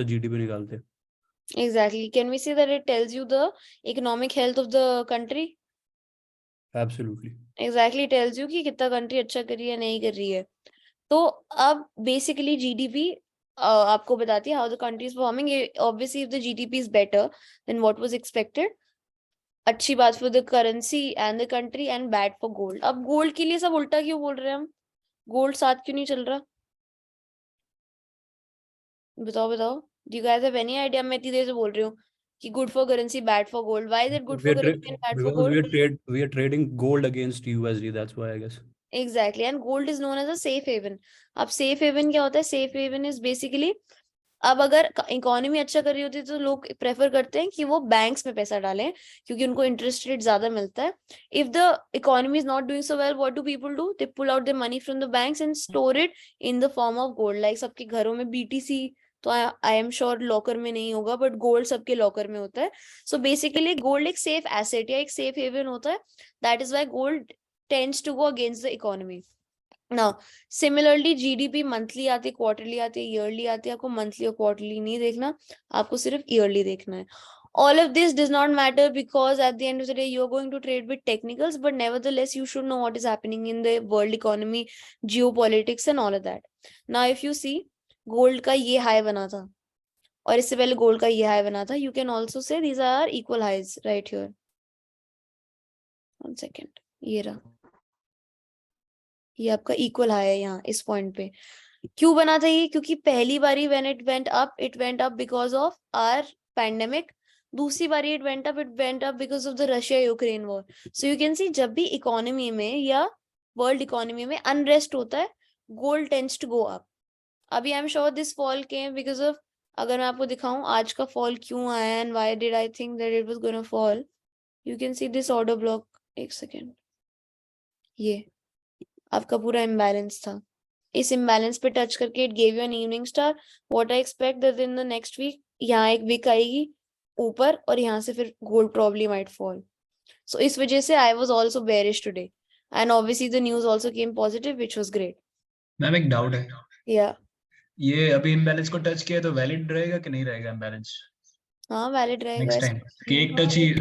तो जीडीपी निकालते। Exactly. Can we say that it tells you the economic health of the country? Absolutely. Exactly, tells you कि कितना country अच्छा कर रही है नहीं कर रही है। तो अब बेसिकली जीडीपी आपको बताती है how the country is performing. Obviously if the GDP is better than what was expected, अच्छी बात for the currency and the country and bad for gold. अब गोल्ड के लिए सब उल्टा क्यों बोल रहे हैं हम? गोल्ड साथ क्यों नहीं चल रहा? बताओ बताओ। Do you guys have any idea? मैं इतनी देर से बोल रही हूँ कि good for currency bad for gold. Why is it good We for are tra- currency and bad for because gold? we are trading gold against USD. That's why I guess. Exactly, and gold is known as a safe haven. अब safe haven क्या होता है? Safe heaven is basically, अब अगर economy अच्छा कर रही होती है तो लोग प्रेफर करते हैं कि वो बैंक्स में पैसा डालें क्योंकि उनको इंटरेस्ट रेट ज्यादा मिलता है। If the economy is not doing so well, what do people do? They pull out the money from the banks and store it in the form of gold. Like सबके घरों में BTC तो आई am sure locker में नहीं होगा, but gold सबके locker में होता है। सो बेसिकली गोल्ड एक सेफ एसेट या एक सेफ हेवन होता है। That is why gold tends to go against the economy. Now similarly GDP monthly आती है, क्वार्टरली आती है, ईयरली आती है। आपको मंथली और क्वार्टरली नहीं देखना, आपको सिर्फ ईयरली देखना है। All of this does not matter because at the end of the day you are going to trade with technicals, but nevertheless you should know what is happening in the world economy, geopolitics and all of that. Now if you see, gold का ये high बना था और इससे पहले gold का ये high बना था। You can also say these are equal highs right here. One second, ये रहा, ये आपका इक्वल हाई है यहाँ इस पॉइंट पे। क्यों बना था ये? क्योंकि पहली बारी when it went up because of our pandemic. दूसरी बारी it went up because of the Russia Ukraine war. So you can see जब भी इकोनॉमी में या वर्ल्ड इकोनॉमी में अनरेस्ट होता है, gold tends to go up. अभी I am sure this fall came because of, अगर मैं आपको दिखाऊं आज का फॉल क्यों आया and why did I think that it was gonna fall, you can see this order block. एक सेकेंड, ये आपका पूरा इम्बैलेंस था। इस इम्बैलेंस पे टच करके it gave you an evening star. What I expect that in the next week यहाँ एक वीक आएगी ऊपर और यहाँ से फिर gold probably might fall. So इस वजह से I was also bearish today and obviously the news also came positive which was great. Ma'am एक डाउट है, या ये अभी इम्बैलेंस को टच किया तो वैलिड रहेगा कि नहीं रहेगा इम्बैलेंस हाँ वैलिड रहेगा नेक्स्ट ऐसा। टाइम, कि एक टच ही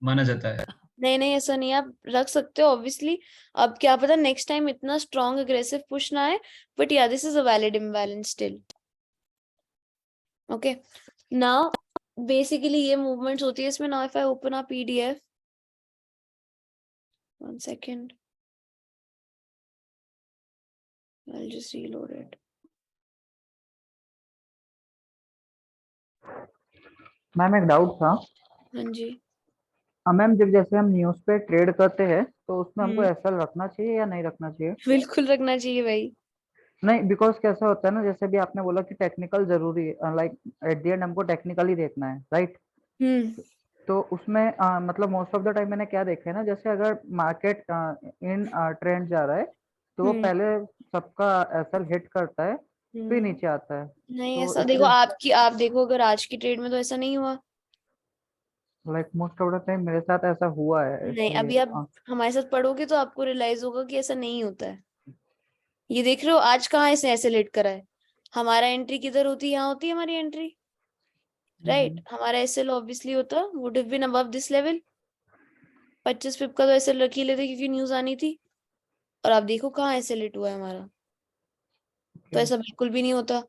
माना जाता है? नहीं नहीं ऐसा नहीं, आप रख सकते हो ऑब्वियसली। अब क्या पता नेक्स्ट टाइम इतना स्ट्रॉन्ग अग्रेसिव पुश ना आए, बट या this is a valid imbalance still. Okay, now basically ये मूवमेंट्स होती है इसमें। Now if I open a PDF, one second, I'll just reload it. Ma'am एक डाउट था। हाँ जी। मैम जब जैसे हम न्यूज़ पे ट्रेड करते हैं तो उसमें हमको हम्म, एसएल रखना चाहिए या नहीं रखना चाहिए? बिल्कुल रखना चाहिए भाई। नहीं, बिकॉज कैसा होता है ना, जैसे भी आपने बोला कि टेक्निकल जरूरी है, लाइक एट द एंड हमको टेक्निकल ही देखना है, राइट? हम्म तो उसमें मतलब मोस्ट ऑफ द टाइम मैंने क्या देखा है ना, जैसे अगर मार्केट इन ट्रेंड जा रहा है तो वो हम्म पहले सबका एसएल हिट करता है फिर हम्म नीचे आता है। नहीं तो ऐसा देखो, इसलिए आप देखो अगर आज की ट्रेड में तो ऐसा नहीं हुआ। Like most of the time मेरे साथ ऐसा हुआ है, नहीं, इसलिए अभी आप हमारे साथ पढ़ोगे तो आपको रियलाइज होगा कि ऐसा नहीं होता है। ये देख रहे हो आज कहाँ इसने ऐसे लेट करा है? हमारा एंट्री किधर होती है? यहाँ होती है हमारी एंट्री, राइट? हमारा एसएल ऑब्वियसली होता would have been above this level. 25 pip का तो एसएल रख ही लेते क्योंकि न्यूज आनी थी। और आप देखो कहाँ एसएल हिट हुआ है हमारा। तो ऐसा बिल्कुल भी नहीं होता।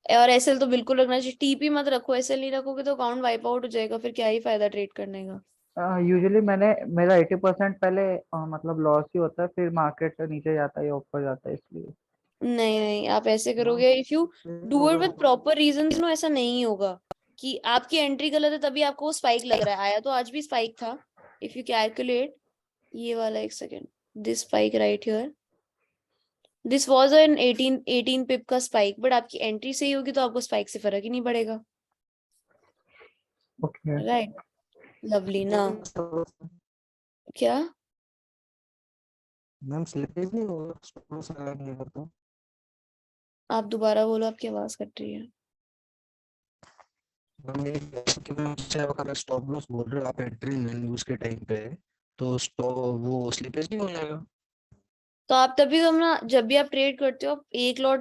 और एसएल तो बिल्कुल रखना चाहिए। टीपी मत रखो, एसएल नहीं रखोगे तो अकाउंट वाइप आउट हो जाएगा, फिर क्या ही फायदा ट्रेड करने का। यूजुअली मेरा 80% पहले मतलब लॉस ही होता है, फिर मार्केट से नीचे जाता है या ऊपर जाता है, इसलिए। नहीं नहीं, आप ऐसे करोगे if you do it with proper reasons no, ऐसा नहीं होगा कि आपकी एंट्री गलत है तभी आपको वो स्पाइक लग रहा है। आया तो आज भी स्पाइक था। इफ यू कैलकुलेट ये वाला, एक second, this spike right here, this was an 18 पिप का स्पाइक, बट आपकी एंट्री सही होगी तो आपको स्पाइक से फर्क ही नहीं पड़ेगा, ओके। राइट? लवली ना। क्या? मैम स्लिपेज नहीं होगा स्टॉप लॉस लगा दिया तो? आप दोबारा बोलो, आपकी आवाज कट रही है। मैम ये कि मैम जैसे अगर स्टॉप लॉस बोल रहे हो आप एंट्री में न्यूज के टाइम पे, तो स्टॉप वो स्लिपेज नहीं हो जाएगा? तो आप तभी तो ना, जब भी आप ट्रेड करते हो आप एक लॉट